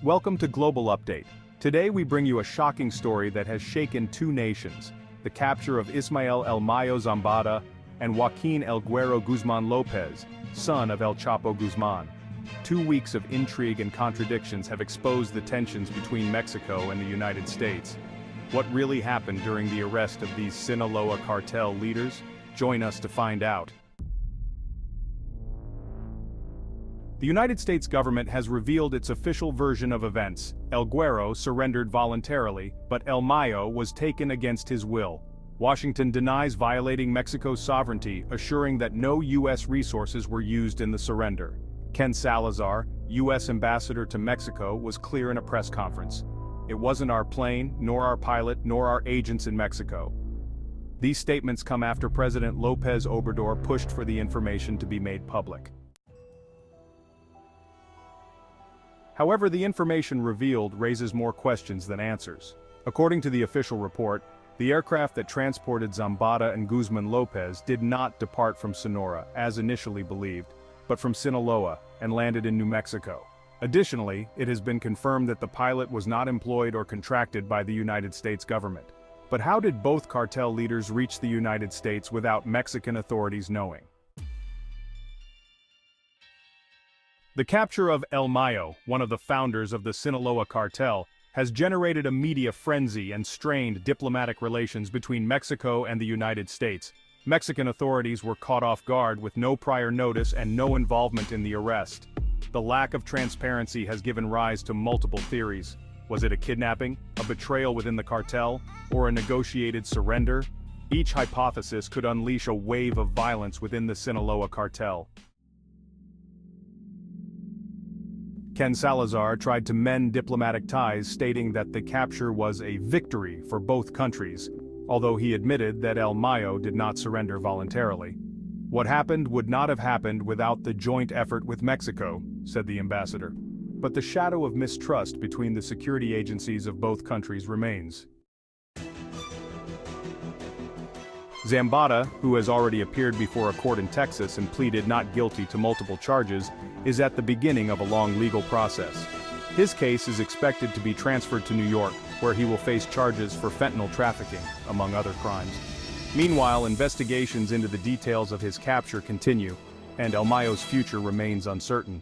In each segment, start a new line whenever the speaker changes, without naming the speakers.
Welcome to Global Update. Today we bring you a shocking story that has shaken two nations: the capture of Ismael El Mayo Zambada and Joaquin El Guero Guzman Lopez, son of El Chapo Guzman. 2 weeks of intrigue and contradictions have exposed the tensions between Mexico and the United States. What really happened during the arrest of these Sinaloa cartel leaders? Join us to find out. The United States government has revealed its official version of events. El Guero surrendered voluntarily, but El Mayo was taken against his will. Washington denies violating Mexico's sovereignty, assuring that no U.S. resources were used in the surrender. Ken Salazar, U.S. ambassador to Mexico, was clear in a press conference. "It wasn't our plane, nor our pilot, nor our agents in Mexico." These statements come after President López Obrador pushed for the information to be made public. However, the information revealed raises more questions than answers. According to the official report, the aircraft that transported Zambada and Guzman Lopez did not depart from Sonora, as initially believed, but from Sinaloa, and landed in New Mexico. Additionally, it has been confirmed that the pilot was not employed or contracted by the United States government. But how did both cartel leaders reach the United States without Mexican authorities knowing? The capture of El Mayo, one of the founders of the Sinaloa cartel, has generated a media frenzy and strained diplomatic relations between Mexico and the United States. Mexican authorities were caught off guard with no prior notice and no involvement in the arrest. The lack of transparency has given rise to multiple theories. Was it a kidnapping, a betrayal within the cartel, or a negotiated surrender? Each hypothesis could unleash a wave of violence within the Sinaloa cartel. Ken Salazar tried to mend diplomatic ties, stating that the capture was a victory for both countries, although he admitted that El Mayo did not surrender voluntarily. "What happened would not have happened without the joint effort with Mexico," said the ambassador. But the shadow of mistrust between the security agencies of both countries remains. Zambada, who has already appeared before a court in Texas and pleaded not guilty to multiple charges, is at the beginning of a long legal process. His case is expected to be transferred to New York, where he will face charges for fentanyl trafficking, among other crimes. Meanwhile, investigations into the details of his capture continue, and El Mayo's future remains uncertain.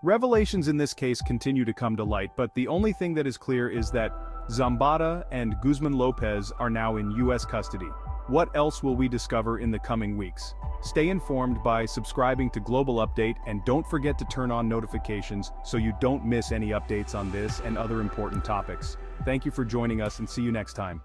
Revelations in this case continue to come to light, but the only thing that is clear is that Zambada and Guzman Lopez are now in U.S. custody. What else will we discover in the coming weeks? Stay informed by subscribing to Global Update, and don't forget to turn on notifications so you don't miss any updates on this and other important topics. Thank you for joining us, and see you next time.